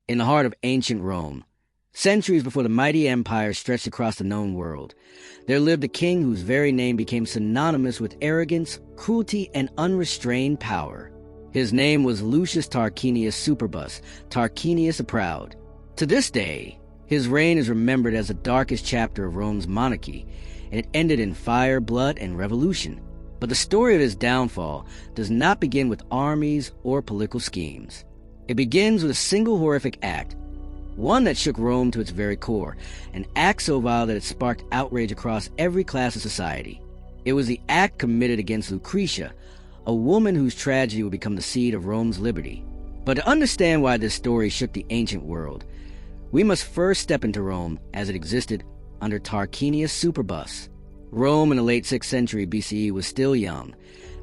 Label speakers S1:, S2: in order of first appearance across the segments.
S1: in the heart of ancient Rome. Centuries before the mighty empire stretched across the known world, there lived a king whose very name became synonymous with arrogance, cruelty, and unrestrained power. His name was Lucius Tarquinius Superbus, Tarquinius the Proud. To this day, his reign is remembered as the darkest chapter of Rome's monarchy, and it ended in fire, blood, and revolution. But the story of his downfall does not begin with armies or political schemes. It begins with a single horrific act, one that shook Rome to its very core, an act so vile that it sparked outrage across every class of society. It was the act committed against Lucretia, a woman whose tragedy would become the seed of Rome's liberty. But to understand why this story shook the ancient world, we must first step into Rome as it existed under Tarquinius Superbus. Rome in the late 6th century BCE was still young,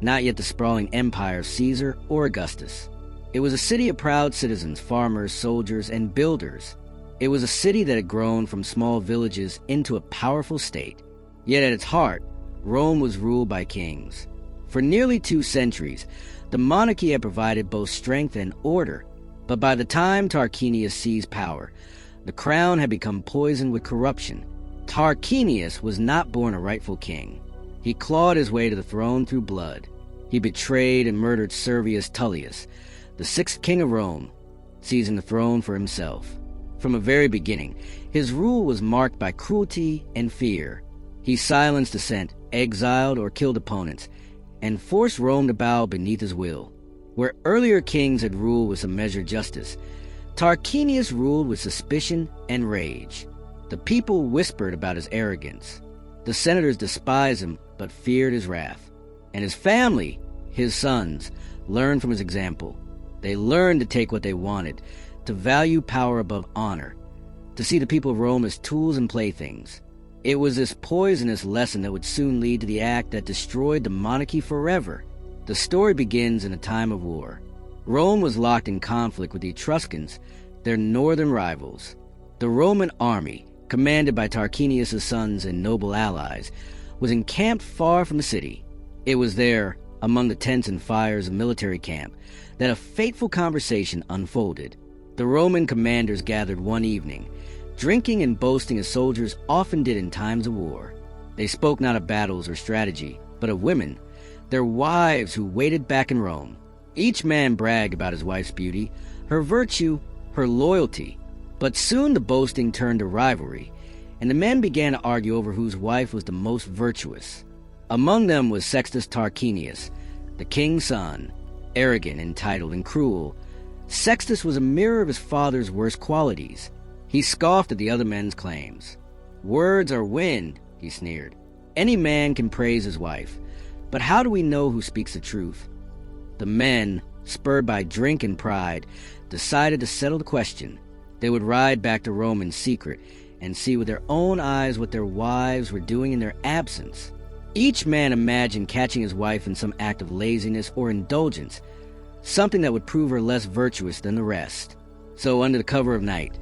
S1: not yet the sprawling empire of Caesar or Augustus. It was a city of proud citizens, farmers, soldiers, and builders. It was a city that had grown from small villages into a powerful state. Yet at its heart, Rome was ruled by kings. For nearly 2 centuries, the monarchy had provided both strength and order. But by the time Tarquinius seized power, the crown had become poisoned with corruption. Tarquinius was not born a rightful king. He clawed his way to the throne through blood. He betrayed and murdered Servius Tullius, the 6th king of Rome, seizing the throne for himself. From the very beginning, his rule was marked by cruelty and fear. He silenced dissent, exiled or killed opponents, and forced Rome to bow beneath his will. Where earlier kings had ruled with some measured justice, Tarquinius ruled with suspicion and rage. The people whispered about his arrogance. The senators despised him but feared his wrath. And his family, his sons, learned from his example. They learned to take what they wanted, to value power above honor, to see the people of Rome as tools and playthings. It was this poisonous lesson that would soon lead to the act that destroyed the monarchy forever. The story begins in a time of war. Rome was locked in conflict with the Etruscans, their northern rivals. The Roman army, commanded by Tarquinius' sons and noble allies, was encamped far from the city. It was there, among the tents and fires of military camp, that a fateful conversation unfolded. The Roman commanders gathered one evening, drinking and boasting as soldiers often did in times of war. They spoke not of battles or strategy, but of women, their wives who waited back in Rome. Each man bragged about his wife's beauty, her virtue, her loyalty. But soon the boasting turned to rivalry, and the men began to argue over whose wife was the most virtuous. Among them was Sextus Tarquinius, the king's son, arrogant, entitled, and cruel. Sextus was a mirror of his father's worst qualities. He scoffed at the other men's claims. "Words are wind," he sneered. "Any man can praise his wife, but how do we know who speaks the truth?" The men, spurred by drink and pride, decided to settle the question. They would ride back to Rome in secret and see with their own eyes what their wives were doing in their absence. Each man imagined catching his wife in some act of laziness or indulgence, something that would prove her less virtuous than the rest. So under the cover of night,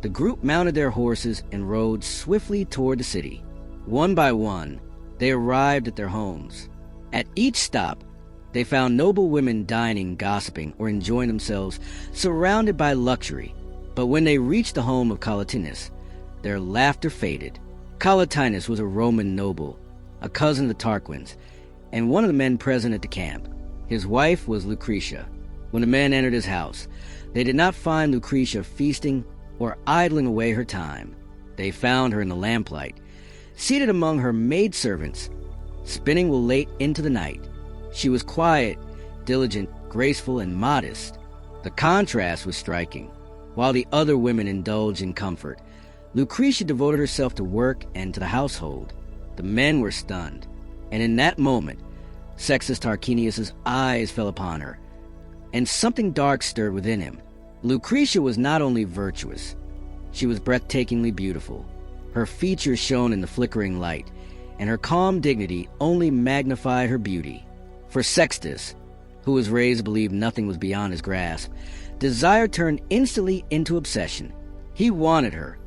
S1: the group mounted their horses and rode swiftly toward the city. One by one, they arrived at their homes. At each stop, they found noble women dining, gossiping, or enjoying themselves, surrounded by luxury. But when they reached the home of Collatinus, their laughter faded. Collatinus was a Roman noble, a cousin of the Tarquins, and one of the men present at the camp. His wife was Lucretia. When the men entered his house, they did not find Lucretia feasting or idling away her time. They found her in the lamplight, seated among her maidservants, spinning wool late into the night. She was quiet, diligent, graceful, and modest. The contrast was striking. While the other women indulged in comfort, Lucretia devoted herself to work and to the household. The men were stunned, and in that moment, Sextus Tarquinius' eyes fell upon her, and something dark stirred within him. Lucretia was not only virtuous, she was breathtakingly beautiful. Her features shone in the flickering light, and her calm dignity only magnified her beauty. For Sextus, who was raised to believe nothing was beyond his grasp, desire turned instantly into obsession. He wanted her,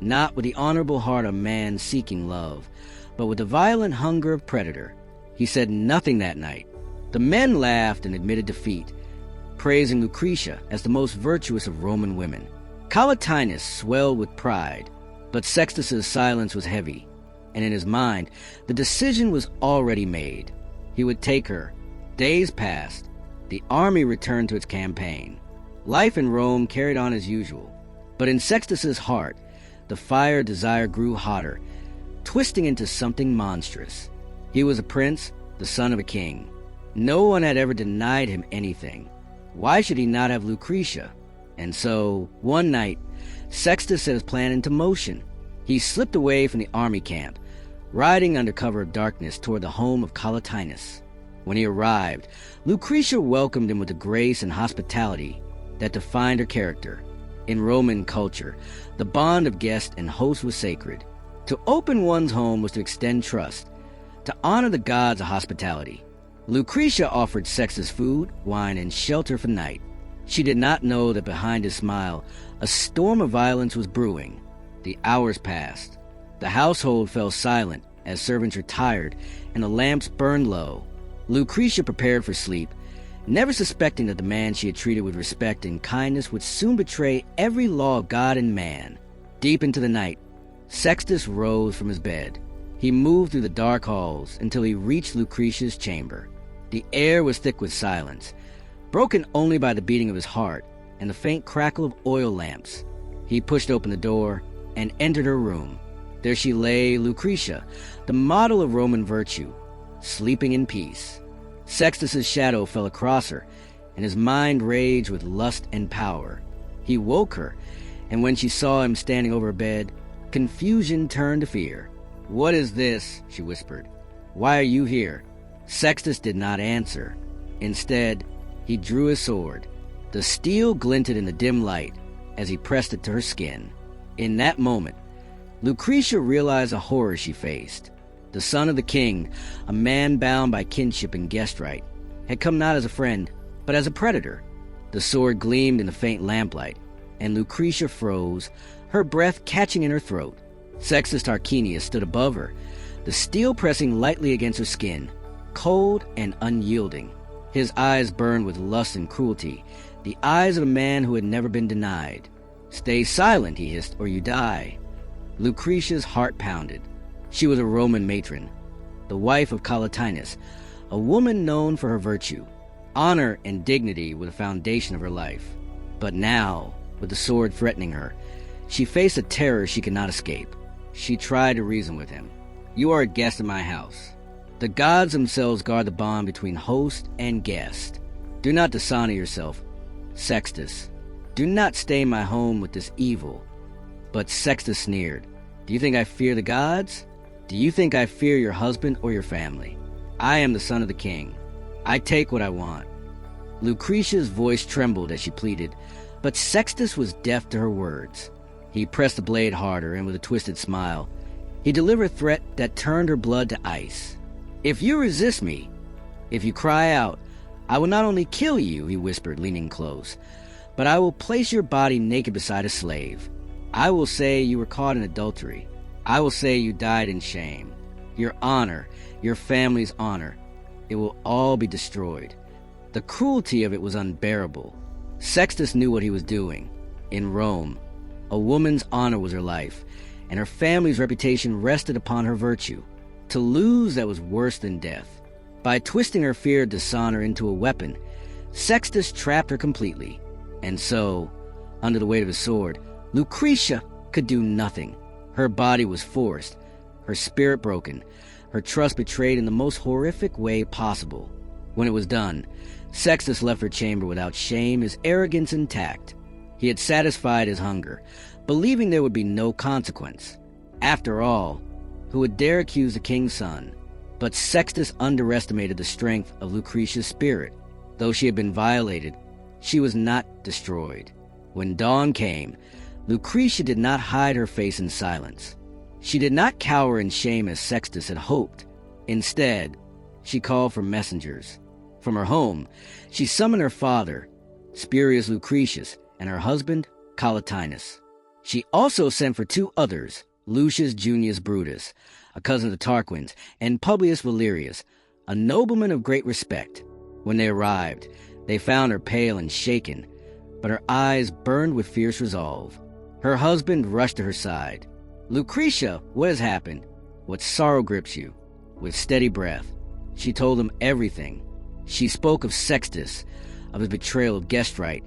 S1: not with the honorable heart of man seeking love, but with the violent hunger of predator. He said nothing that night. The men laughed and admitted defeat, praising Lucretia as the most virtuous of Roman women. Collatinus swelled with pride, but Sextus's silence was heavy, and in his mind, the decision was already made. He would take her. Days passed. The army returned to its campaign. Life in Rome carried on as usual, but in Sextus's heart, the fire of desire grew hotter, twisting into something monstrous. He was a prince, the son of a king. No one had ever denied him anything. Why should he not have Lucretia? And so, one night, Sextus set his plan into motion. He slipped away from the army camp, riding under cover of darkness toward the home of Collatinus. When he arrived, Lucretia welcomed him with the grace and hospitality that defined her character. In Roman culture, the bond of guest and host was sacred. To open one's home was to extend trust, to honor the gods of hospitality. Lucretia offered Sextus food, wine, and shelter for the night. She did not know that behind his smile, a storm of violence was brewing. The hours passed. The household fell silent as servants retired and the lamps burned low. Lucretia prepared for sleep, never suspecting that the man she had treated with respect and kindness would soon betray every law of God and man. Deep into the night, Sextus rose from his bed. He moved through the dark halls until he reached Lucretia's chamber. The air was thick with silence, broken only by the beating of his heart and the faint crackle of oil lamps. He pushed open the door and entered her room. There she lay, Lucretia, the model of Roman virtue, sleeping in peace. Sextus's shadow fell across her, and his mind raged with lust and power. He woke her, and when she saw him standing over her bed, confusion turned to fear. "What is this?" she whispered. "Why are you here?" Sextus did not answer. Instead, he drew his sword. The steel glinted in the dim light as he pressed it to her skin. In that moment, Lucretia realized the horror she faced. The son of the king, a man bound by kinship and guest right, had come not as a friend, but as a predator. The sword gleamed in the faint lamplight, and Lucretia froze, her breath catching in her throat. Sextus Tarquinius stood above her, the steel pressing lightly against her skin, cold and unyielding. His eyes burned with lust and cruelty, the eyes of a man who had never been denied. "Stay silent," he hissed, "or you die." Lucretia's heart pounded. She was a Roman matron, the wife of Collatinus, a woman known for her virtue. Honor and dignity were the foundation of her life. But now, with the sword threatening her, she faced a terror she could not escape. She tried to reason with him. "You are a guest in my house. The gods themselves guard the bond between host and guest. Do not dishonor yourself, Sextus. Do not stain my home with this evil." But Sextus sneered. "Do you think I fear the gods? Do you think I fear your husband or your family? I am the son of the king. I take what I want." Lucretia's voice trembled as she pleaded, but Sextus was deaf to her words. He pressed the blade harder, and with a twisted smile, he delivered a threat that turned her blood to ice. "If you resist me, if you cry out, I will not only kill you," he whispered, leaning close, "but I will place your body naked beside a slave. I will say you were caught in adultery. I will say you died in shame. Your honor, your family's honor, it will all be destroyed." The cruelty of it was unbearable. Sextus knew what he was doing. In Rome, a woman's honor was her life, and her family's reputation rested upon her virtue. To lose that was worse than death. By twisting her fear of dishonor into a weapon, Sextus trapped her completely. And so, under the weight of his sword, Lucretia could do nothing. Her body was forced, her spirit broken, her trust betrayed in the most horrific way possible. When it was done, Sextus left her chamber without shame, his arrogance intact. He had satisfied his hunger, believing there would be no consequence. After all, who would dare accuse the king's son? But Sextus underestimated the strength of Lucretia's spirit. Though she had been violated, she was not destroyed. When dawn came, Lucretia did not hide her face in silence. She did not cower in shame as Sextus had hoped. Instead, she called for messengers. From her home, she summoned her father, Spurius Lucretius, and her husband, Collatinus. She also sent for two others, Lucius Junius Brutus, a cousin of the Tarquins, and Publius Valerius, a nobleman of great respect. When they arrived, they found her pale and shaken, but her eyes burned with fierce resolve. Her husband rushed to her side. "Lucretia, what has happened? What sorrow grips you?" With steady breath, she told him everything. She spoke of Sextus, of his betrayal of Guestrite,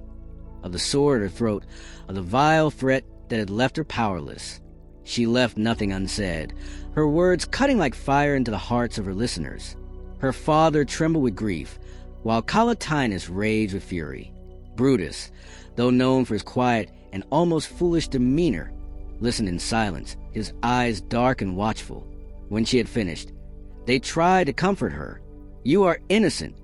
S1: of the sword at her throat, of the vile threat that had left her powerless. She left nothing unsaid, her words cutting like fire into the hearts of her listeners. Her father trembled with grief, while Collatinus raged with fury. Brutus, though known for his quiet and almost foolish demeanor, listened in silence, his eyes dark and watchful. When she had finished, they tried to comfort her. "You are innocent,"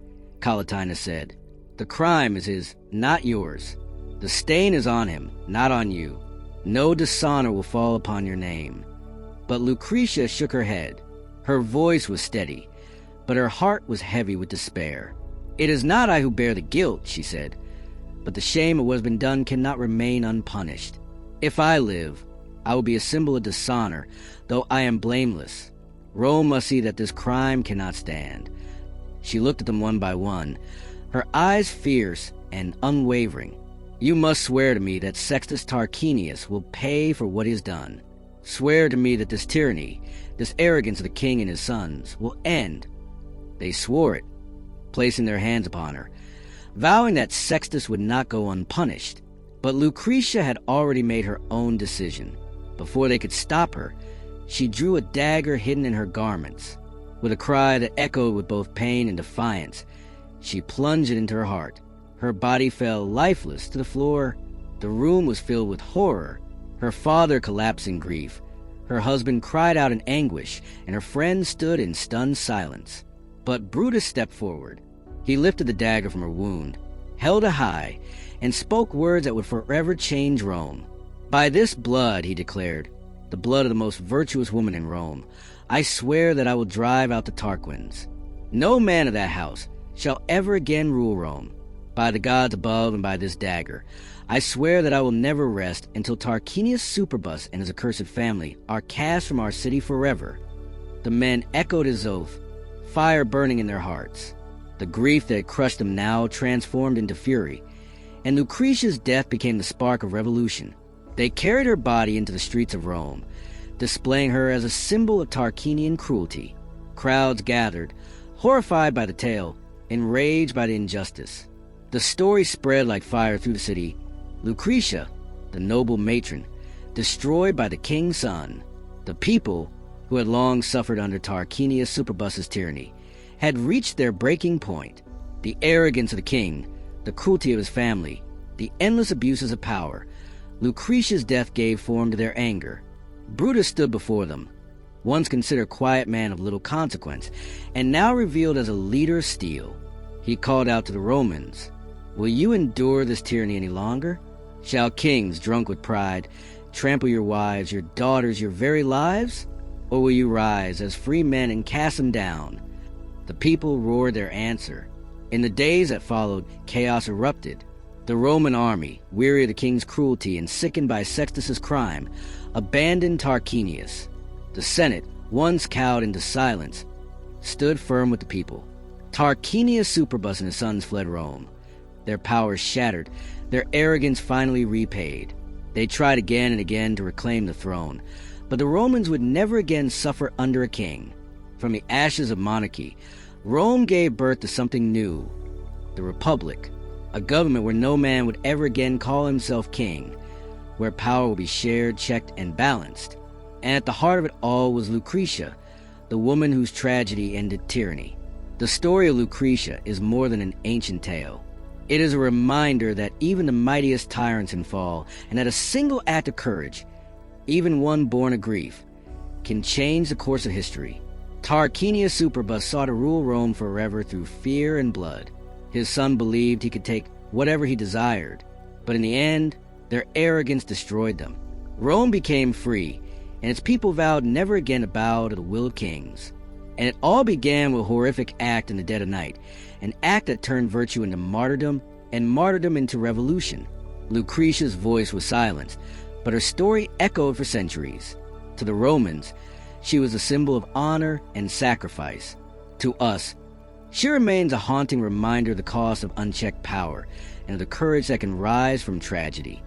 S1: Collatinus said. "The crime is his, not yours. The stain is on him, not on you. No dishonor will fall upon your name." But Lucretia shook her head. Her voice was steady, but her heart was heavy with despair. "It is not I who bear the guilt," she said, "but the shame of what has been done cannot remain unpunished. If I live, I will be a symbol of dishonor, though I am blameless. Rome must see that this crime cannot stand." She looked at them one by one, her eyes fierce and unwavering. "You must swear to me that Sextus Tarquinius will pay for what he has done. Swear to me that this tyranny, this arrogance of the king and his sons, will end." They swore it, placing their hands upon her, vowing that Sextus would not go unpunished. But Lucretia had already made her own decision. Before they could stop her, she drew a dagger hidden in her garments. With a cry that echoed with both pain and defiance, she plunged it into her heart. Her body fell lifeless to the floor. The room was filled with horror. Her father collapsed in grief. Her husband cried out in anguish, and her friends stood in stunned silence. But Brutus stepped forward. He lifted the dagger from her wound, held it high, and spoke words that would forever change Rome. "By this blood," he declared, "the blood of the most virtuous woman in Rome, I swear that I will drive out the Tarquins. No man of that house shall ever again rule Rome. By the gods above and by this dagger, I swear that I will never rest until Tarquinius Superbus and his accursed family are cast from our city forever." The men echoed his oath, fire burning in their hearts. The grief that had crushed them now transformed into fury, and Lucretia's death became the spark of revolution. They carried her body into the streets of Rome, displaying her as a symbol of Tarquinian cruelty. Crowds gathered, horrified by the tale, enraged by the injustice. The story spread like fire through the city. Lucretia, the noble matron, destroyed by the king's son. The people, who had long suffered under Tarquinius Superbus's tyranny, had reached their breaking point. The arrogance of the king, the cruelty of his family, the endless abuses of power. Lucretia's death gave form to their anger. Brutus stood before them, once considered a quiet man of little consequence, and now revealed as a leader of steel. He called out to the Romans, "Will you endure this tyranny any longer? Shall kings, drunk with pride, trample your wives, your daughters, your very lives? Or will you rise as free men and cast them down?" The people roared their answer. In the days that followed, chaos erupted. The Roman army, weary of the king's cruelty and sickened by Sextus's crime, abandoned Tarquinius. The Senate, once cowed into silence, stood firm with the people. Tarquinius Superbus and his sons fled Rome. Their power shattered, their arrogance finally repaid. They tried again and again to reclaim the throne, but the Romans would never again suffer under a king. From the ashes of monarchy, Rome gave birth to something new, the Republic, a government where no man would ever again call himself king, where power would be shared, checked, and balanced. And at the heart of it all was Lucretia, the woman whose tragedy ended tyranny. The story of Lucretia is more than an ancient tale. It is a reminder that even the mightiest tyrants can fall, and that a single act of courage, even one born of grief, can change the course of history. Tarquinius Superbus sought to rule Rome forever through fear and blood. His son believed he could take whatever he desired, but in the end, their arrogance destroyed them. Rome became free, and its people vowed never again to bow to the will of kings. And it all began with a horrific act in the dead of night, an act that turned virtue into martyrdom, and martyrdom into revolution. Lucretia's voice was silenced, but her story echoed for centuries. To the Romans, she was a symbol of honor and sacrifice. To us, she remains a haunting reminder of the cost of unchecked power and of the courage that can rise from tragedy.